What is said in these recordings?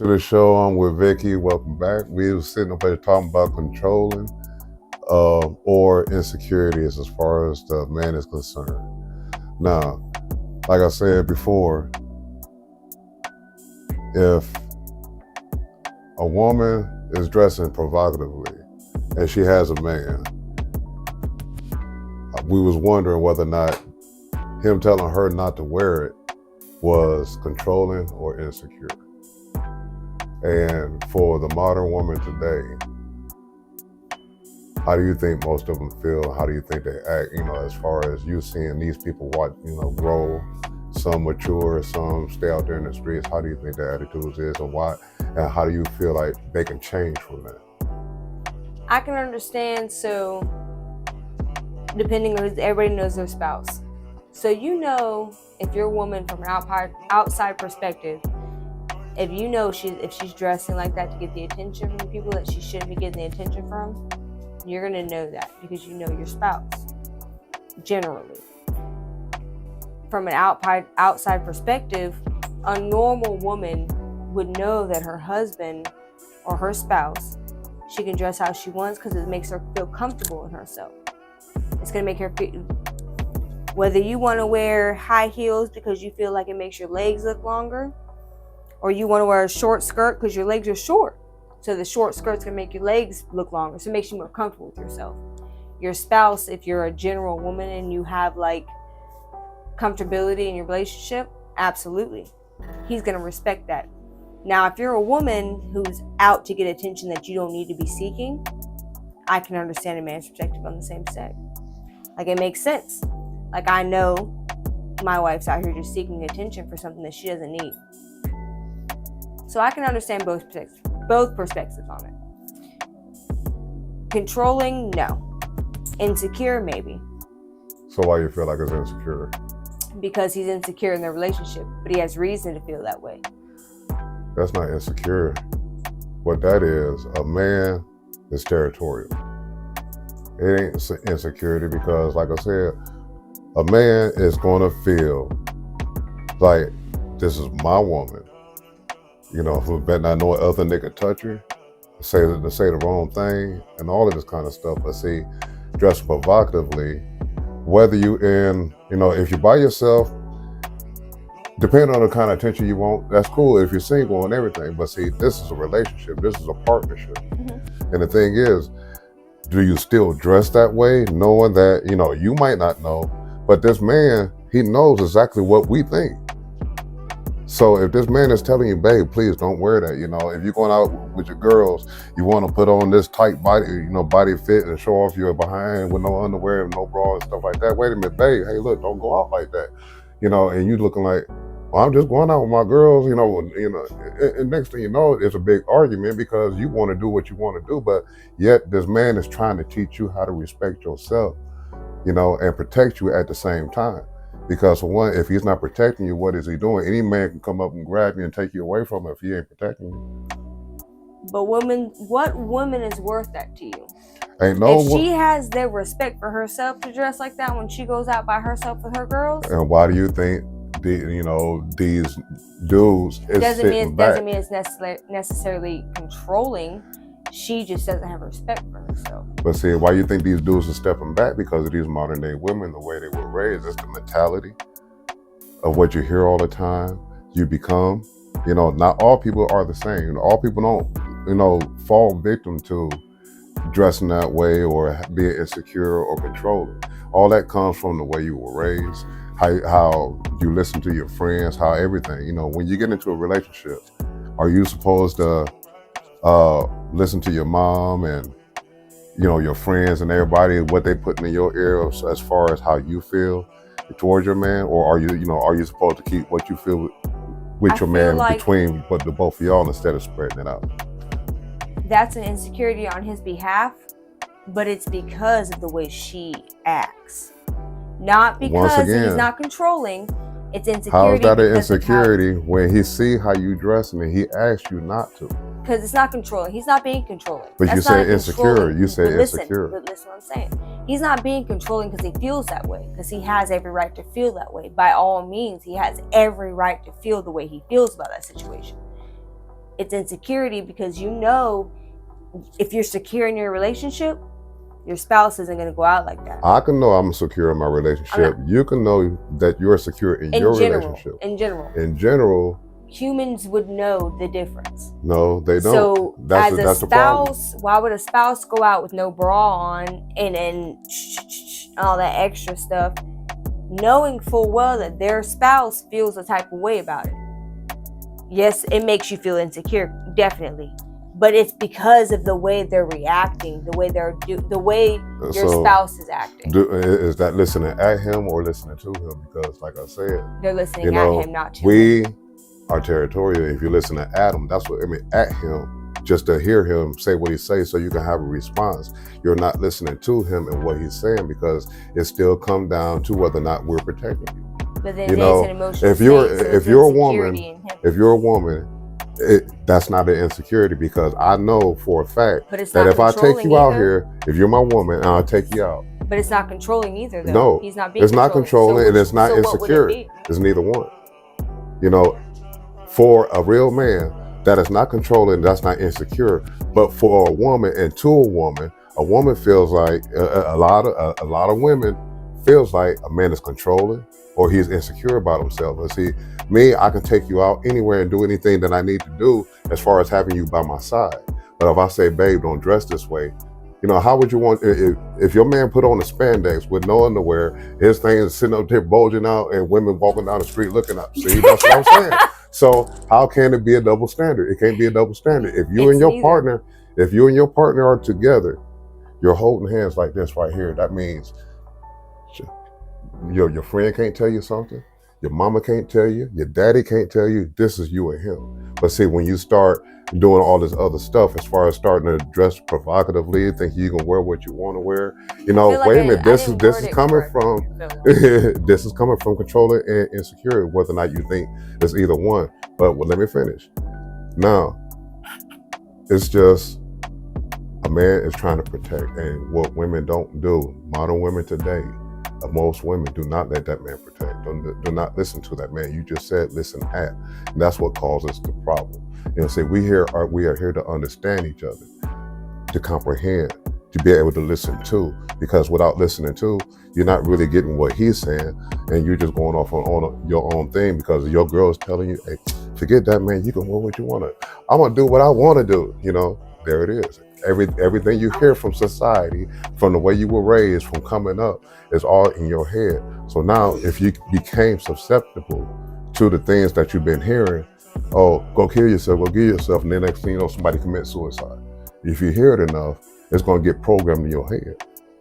to the show. I'm with Vicky. Welcome back. We were sitting up here talking about controlling or insecurities as far as the man is concerned. Now, like I said before, if a woman is dressing provocatively and she has a man, we was wondering whether or not him telling her not to wear it was controlling or insecure. And for the modern woman today, how do you think most of them feel? How do you think they act? As far as you seeing these people watch, grow, some mature, some stay out there in the streets. How do you think their attitudes is, and why? And how do you feel like they can change from that? I can understand. So, depending on everybody knows their spouse. So if you're a woman from an outside perspective, if if she's dressing like that to get the attention from the people that she shouldn't be getting the attention from, you're gonna know that because you know your spouse. Generally, from an outside perspective, a normal woman would know that her husband or her spouse, she can dress how she wants because it makes her feel comfortable in herself. It's gonna make her feel. Whether you want to wear high heels because you feel like it makes your legs look longer, or you want to wear a short skirt because your legs are short. So the short skirt's going to make your legs look longer. So it makes you more comfortable with yourself. Your spouse, if you're a general woman and you have like comfortability in your relationship, absolutely. He's going to respect that. Now, if you're a woman who's out to get attention that you don't need to be seeking, I can understand a man's perspective on the same sex. Like, it makes sense. Like, I know my wife's out here just seeking attention for something that she doesn't need. So I can understand both perspectives on it. Controlling, no. Insecure, maybe. So why you feel like it's insecure? Because he's insecure in their relationship, but he has reason to feel that way. That's not insecure. What that is, a man is territorial. It ain't insecurity because, like I said, a man is going to feel like this is my woman. Who better not know other nigga touch her, say the wrong thing, and all of this kind of stuff. But see, dress provocatively, whether you if you're by yourself, depending on the kind of attention you want, that's cool if you're single and everything. But see, this is a relationship. This is a partnership. Mm-hmm. And the thing is, do you still dress that way, knowing that, you might not know, but this man, he knows exactly what we think. So if this man is telling you, babe, please don't wear that, if you're going out with your girls, you want to put on this tight body, body fit and show off your behind with no underwear and no bra and stuff like that. Wait a minute, babe, hey, look, don't go out like that. And you looking like, well, I'm just going out with my girls, and next thing you know, it's a big argument because you want to do what you want to do, but yet this man is trying to teach you how to respect yourself, and protect you at the same time. Because for one, if he's not protecting you, what is he doing? Any man can come up and grab you and take you away from him if he ain't protecting you. But what woman is worth that to you? Ain't no. If she has the respect for herself to dress like that when she goes out by herself with her girls. And why do you think these dudes is doesn't mean it's necessarily controlling. She just doesn't have respect for herself. But see, why you think these dudes are stepping back? Because of these modern day women, the way they were raised. It's the mentality of what you hear all the time. You become, not all people are the same. All people don't, fall victim to dressing that way or being insecure or controlling. All that comes from the way you were raised, how you listen to your friends, how everything. When you get into a relationship, are you supposed to listen to your mom and your friends and everybody, what they putting in your ear as far as how you feel towards your man, or are you supposed to keep what you feel with your man between the both of y'all instead of spreading it out? That's an insecurity on his behalf, but it's because of the way she acts, not because he's not controlling. It's insecurity. How is that an insecurity when he see how you dressing and he asks you not to? Because it's not controlling. He's not being controlling. But that's you said insecure. You said insecure. But listen what I'm saying. He's not being controlling because he feels that way. Because he has every right to feel that way. By all means, he has every right to feel the way he feels about that situation. it's insecurity because you know if you're secure in your relationship, your spouse isn't going to go out like that. I can know I'm secure in my relationship. You can know that you're secure in your relationship. In general. In general. Humans would know the difference. No, they don't. So that's as a spouse, why would a spouse go out with no bra on and all that extra stuff, knowing full well that their spouse feels a type of way about it? Yes, it makes you feel insecure, definitely. But it's because of the way they're reacting, the way your spouse is acting. Is that listening at him or listening to him? Because, like I said, they're listening at him, not to him. We are territorial. If you listen to Adam, that's what I mean. At him, just to hear him say what he says, so you can have a response. You're not listening to him and what he's saying because it still comes down to whether or not we're protecting you. But then it's an emotional if you're a woman. That's not an insecurity because I know for a fact that if I take you out here, if you're my woman, and I'll take you out. But it's not controlling either, though. No, he's not being it's not controlling, and it's not insecure. It's neither one. You know, for a real man, that is not controlling. That's not insecure. But for a woman and to a woman feels like a lot of women feels like a man is controlling or he's insecure about himself. And see, me, I can take you out anywhere and do anything that I need to do as far as having you by my side. But if I say, babe, don't dress this way, you know, how would you want, if your man put on a spandex with no underwear, his thing is sitting up there bulging out and women walking down the street looking up. See, that's what I'm saying. So how can it be a double standard? It can't be a double standard. If you and your partner are together, you're holding hands like this right here. That means your friend can't tell you something. Your mama can't tell you. Your daddy can't tell you. This is you and him. But see, when you start doing all this other stuff, as far as starting to dress provocatively, think you can wear what you want to wear, you know, wait a minute. This is coming from this is coming from controlling and insecurity, whether or not you think it's either one. But let me finish. Now, it's just a man is trying to protect, and what women don't do, modern women today. Most women do not let that man protect. Do not listen to that man. You just said listen at. And that's what causes the problem. You know, say we are here to understand each other, to comprehend, to be able to listen to. Because without listening to, you're not really getting what he's saying, and you're just going off on your own thing because your girl is telling you, hey, forget that man. You can wear what you want to. I'm gonna do what I want to do. You know, there it is. Everything you hear from society, from the way you were raised, from coming up, is all in your head. So now, if you became susceptible to the things that you've been hearing, oh, go kill yourself, go kill yourself, and then next thing you know, somebody commits suicide. If you hear it enough, it's going to get programmed in your head.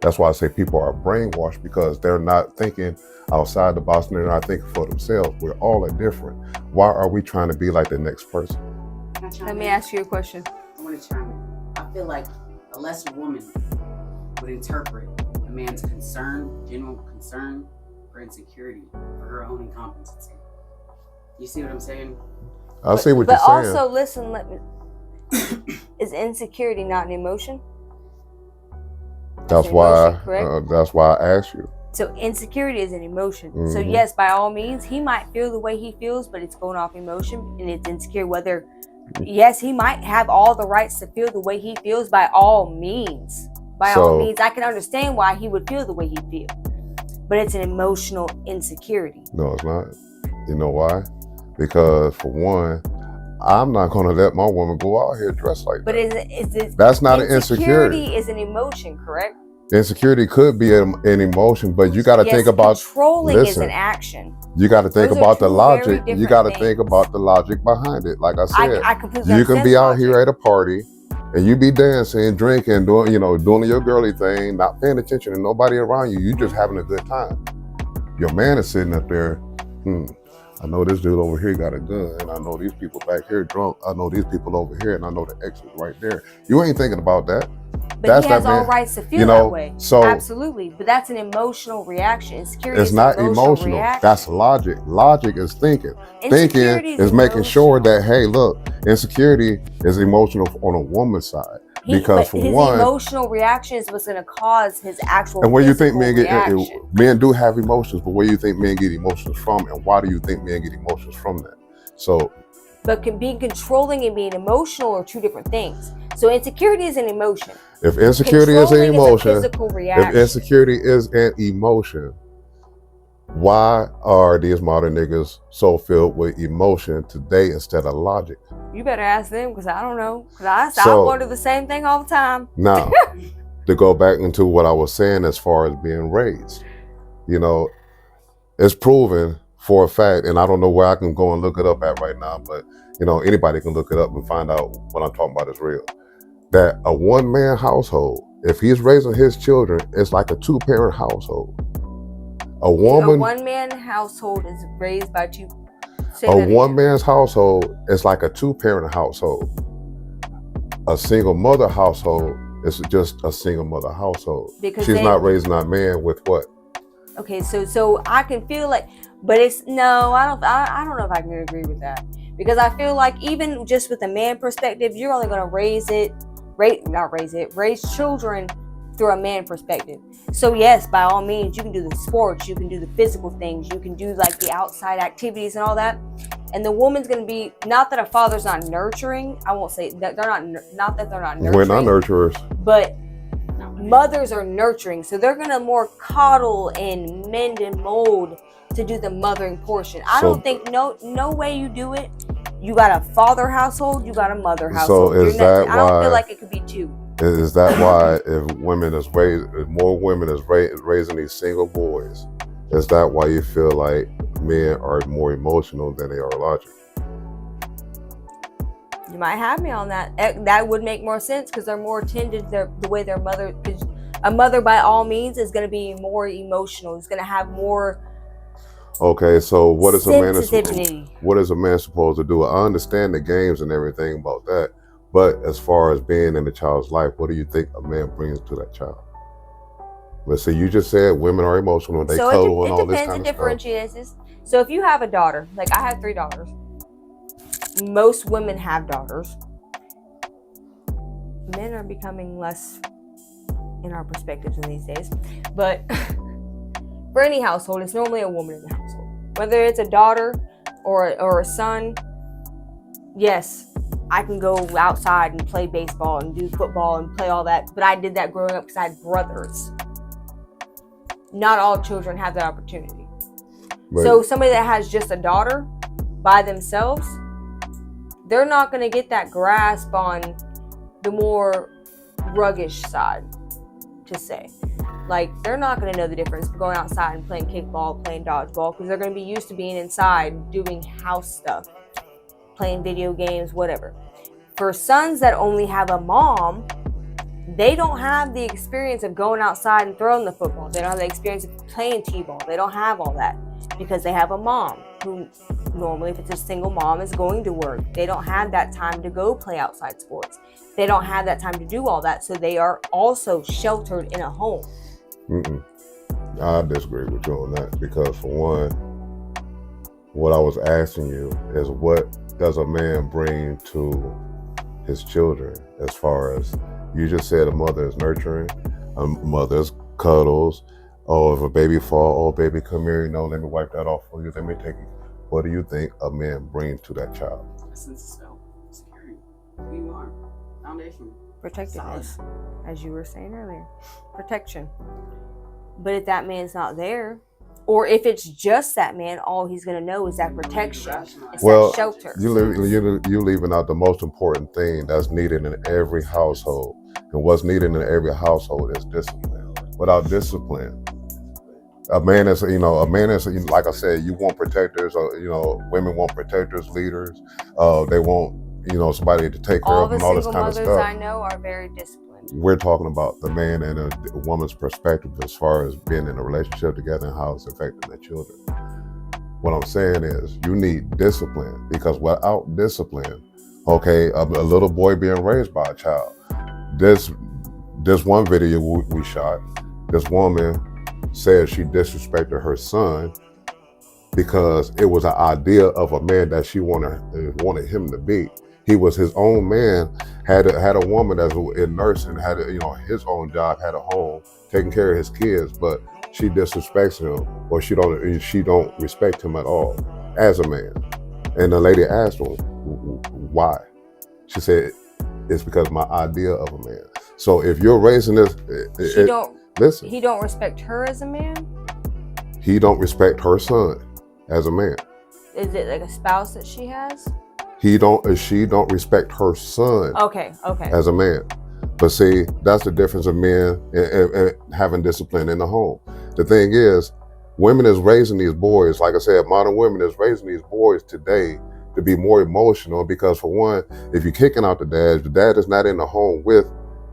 That's why I say people are brainwashed because they're not thinking outside the box and they're not thinking for themselves. We're all different. Why are we trying to be like the next person? Let me ask you a question. I want to chime in. I feel like a lesser woman would interpret a man's general concern or insecurity for her own incompetency. You see what I'm saying? I see what you're saying. But also, listen, is insecurity not an emotion? That's why I asked you. So insecurity is an emotion. Mm-hmm. So yes, by all means, he might feel the way he feels, but it's going off emotion and it's insecure. Yes, he might have all the rights to feel the way he feels by all means. All means, I can understand why he would feel the way he feels. But it's an emotional insecurity. No, it's not. You know why? Because for one, I'm not going to let my woman go out here dressed like that. But that's not an insecurity. Insecurity is an emotion, correct? Insecurity could be an emotion, but you got to think about controlling is an action. You got to think about the logic. You got to think about the logic behind it. Like I said, I completely you can be out here at a party and you be dancing, drinking, doing your girly thing, not paying attention to nobody around you. You just having a good time. Your man is sitting up there. I know this dude over here got a gun, and I know these people back here drunk. I know these people over here, and I know the exit right there. You ain't thinking about that. But he has all rights to feel that way. So absolutely, but that's an emotional reaction. Insecurity is not emotional. That's logic. Logic is thinking. Thinking is making sure that, hey, look, insecurity is emotional on a woman's side. Because for his one, emotional reaction is what's going to cause his actual. And where you think men do have emotions, but where you think men get emotions from, and why do you think men get emotions from that? So but being controlling and being emotional are two different things. So insecurity is an emotion. If insecurity is an Controlling emotion, is a physical reaction. if insecurity is an emotion, why are these modern niggas so filled with emotion today instead of logic? You better ask them, because I don't know. Because I So- wonder the same thing all the time. Now, to go back into what I was saying as far as being raised, you know, it's proven for a fact, and I don't know where I can go and look it up at right now, but you know, anybody can look it up and find out what I'm talking about is real. That a one-man household, if he's raising his children, it's like a two-parent household. A A woman, one-man household is raised by two. Say a that again. one-man's household is like a two-parent household. A single mother household is just a single mother household. Because She's they- not raising that man with what? Okay, so I can feel like, but it's no, I don't know if I can agree with that, because I feel like even just with a man perspective, you're only gonna raise children through a man perspective. So yes, by all means, you can do the sports, you can do the physical things, you can do like the outside activities and all that. And the woman's gonna be, not that a father's not nurturing. I won't say that they're not that they're not nurturing. We're not nurturers. But mothers are nurturing, so they're gonna more coddle and mend and mold to do the mothering portion. I So- don't think no way you do it. You got a father household, you got a mother So household. is that I don't why- feel like it could be two. Is that why if more women is raising these single boys, is that why you feel like men are more emotional than they are logical? You might have me on that. That would make more sense because they're more tended the way their mother. Because a mother, by all means, is going to be more emotional. Is going to have more Okay, so what is a man sensitivity. what is a man supposed to do? I understand the games and everything about that, but as far as being in the child's life, what do you think a man brings to that child? Let's see, you just said women are emotional, they So cuddle and it all this depends. kind It of stuff. differentiates. So if you have a daughter, like I have 3 daughters. Most women have daughters. Men are becoming less in our perspectives in these days. But for any household, it's normally a woman in the household. Whether it's a daughter or a son, yes, I can go outside and play baseball and do football and play all that. But I did that growing up because I had brothers. Not all children have that opportunity. But So somebody that has just a daughter by themselves, they're not going to get that grasp on the more ruggish side, to say. Like, they're not going to know the difference going outside and playing kickball, playing dodgeball, because they're going to be used to being inside doing house stuff, playing video games, whatever. For sons that only have a mom, they don't have the experience of going outside and throwing the football. They don't have the experience of playing t-ball. They don't have all that because they have a mom who normally, if it's a single mom, is going to work. They don't have that time to go play outside sports. They don't have that time to do all that. So they are also sheltered in a home. I disagree with you on that because, for one, what I was asking you is what does a man bring to his children as far as, you just said a mother is nurturing, a mother's cuddles. Oh, if a baby fall, oh baby, come here, let me wipe that off for you, let me take you. What do you think a man brings to that child? A sense of self, security, who you are, foundation. Protectiveness, as you were saying earlier. Protection. But if that man's not there, or if it's just that man, all he's going to know is that protection. It's Well, that shelter. You leaving out the most important thing that's needed in every household. And what's needed in every household is discipline. Without discipline, a man is, like I said, you want protectors, women want protectors, leaders. They want, somebody to take care All of the them, all this single kind of mothers stuff. I know are very disciplined. We're talking about the man and a woman's perspective as far as being in a relationship together and how it's affecting their children. What I'm saying is you need discipline, because without discipline, okay, a little boy being raised by a child. This one video we shot, this woman said she disrespected her son because it was an idea of a man that she wanted him to be. He was his own man, had a woman that was in nursing, had his own job, had a home, taking care of his kids, but she disrespects him, or she don't respect him at all as a man. And the lady asked him, why? She said, it's because my idea of a man. So if you're raising this, listen, he don't respect her as a man? he don't respect her son as a man. Is it like a spouse that she has? She don't respect her son Okay. as a man. But see, that's the difference of men and having discipline in the home. The thing is, women is raising these boys, like I said, modern women is raising these boys today to be more emotional because, for one, if you're kicking out the dad is not in the home with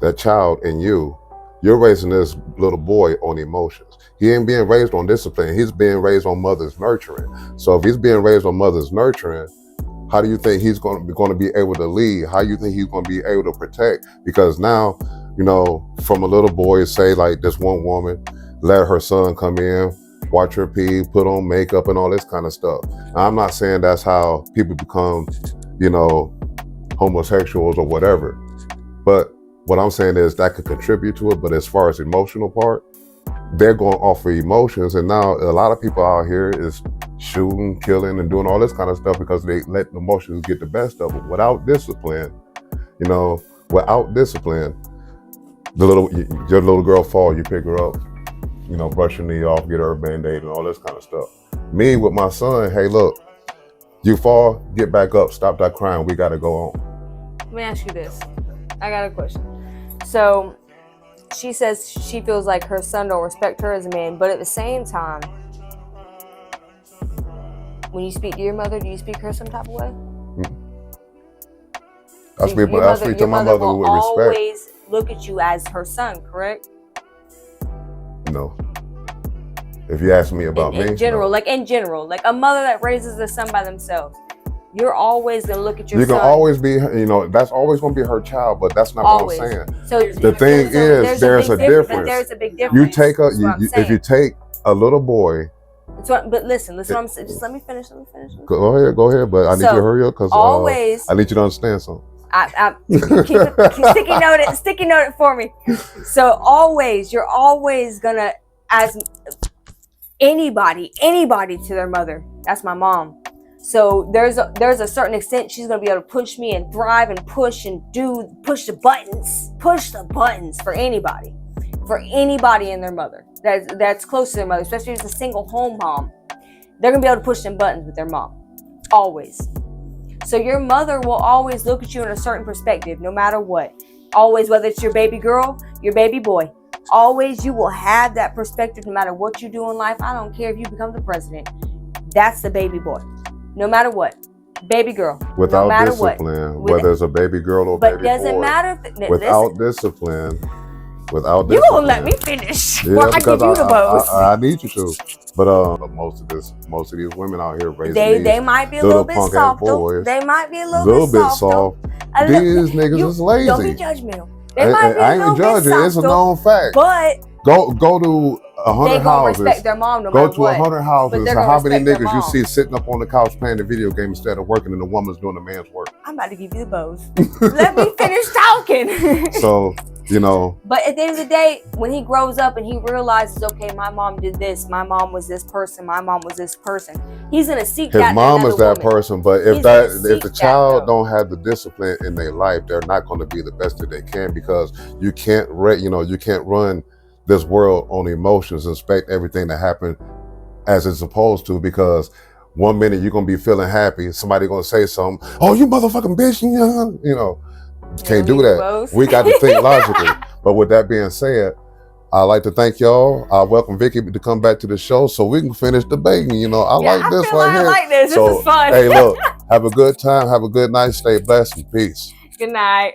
that child and you're raising this little boy on emotions. He ain't being raised on discipline. He's being raised on mother's nurturing. So if he's being raised on mother's nurturing, how do you think he's going to be able to lead? How do you think he's going to be able to protect? Because now, from a little boy, say like this one woman, let her son come in, watch her pee, put on makeup and all this kind of stuff. Now, I'm not saying that's how people become, homosexuals or whatever. But what I'm saying is that could contribute to it. But as far as emotional part, they're going off of emotions. And now a lot of people out here is shooting, killing, and doing all this kind of stuff because they let emotions get the best of them. Without discipline, your little girl fall, you pick her up, brush her knee off, get her a Band-Aid and all this kind of stuff. Me with my son, hey, look, you fall, get back up, stop that crying, we got to go on. Let me ask you this. I got a question. So she says she feels like her son don't respect her as a man, but at the same time, when you speak to your mother, do you speak to her some type of way? I speak to my mother with respect. Always look at you as her son, correct? No. If you ask me about me, in general, like a mother that raises a son by themselves, you're always gonna look at your son. You can always be, that's always gonna be her child, but that's not always. what I'm saying. So the thing is, there's a difference. There's a big difference. If you take a little boy. But listen, what I'm saying. Just let me finish. Go ahead, but I need you to hurry up because I need you to understand something. Sticky note it for me. So you're always gonna, as anybody to their mother. That's my mom. So there's a certain extent she's gonna be able to push me and thrive and push the buttons for anybody and their mother that's close to their mother, especially if it's a single home mom. They're gonna be able to push them buttons with their mom, always. So your mother will always look at you in a certain perspective, no matter what. Always, whether it's your baby girl, your baby boy, always you will have that perspective no matter what you do in life. I don't care if you become the president. That's the baby boy, no matter what. Baby girl, without no matter discipline, whether it's a baby girl or baby boy. But doesn't matter. Without discipline. You gonna let me finish? Yeah, I give you the bows. I need you to. But most of these women out here raising they might be a little bit soft. They might be a little bit soft. These niggas is lazy. Don't be judgmental. I ain't judging. It's a known fact. But go to 100 houses. Respect their mom no go matter to what. 100 houses. And how many niggas you see sitting up on the couch playing the video game instead of working and the woman's doing the man's work? I'm about to give you the bows. Let me finish talking. So. But at the end of the day, when he grows up and he realizes, okay, my mom did this, my mom was this person, my mom was this person, he's gonna seek that. His mom is that woman. person, but if the child don't have the discipline in their life, they're not going to be the best that they can, because you can't run this world on emotions and expect everything to happen as it's supposed to, because one minute you're gonna be feeling happy, somebody gonna say something, oh, you motherfucking bitch, can't do that. We got to think logically. But with that being said, I'd like to thank y'all. I welcome Vicky to come back to the show so we can finish debating. I like this right here. I like this. So, this is fun. Hey, look, have a good time. Have a good night. Stay blessed and peace. Good night.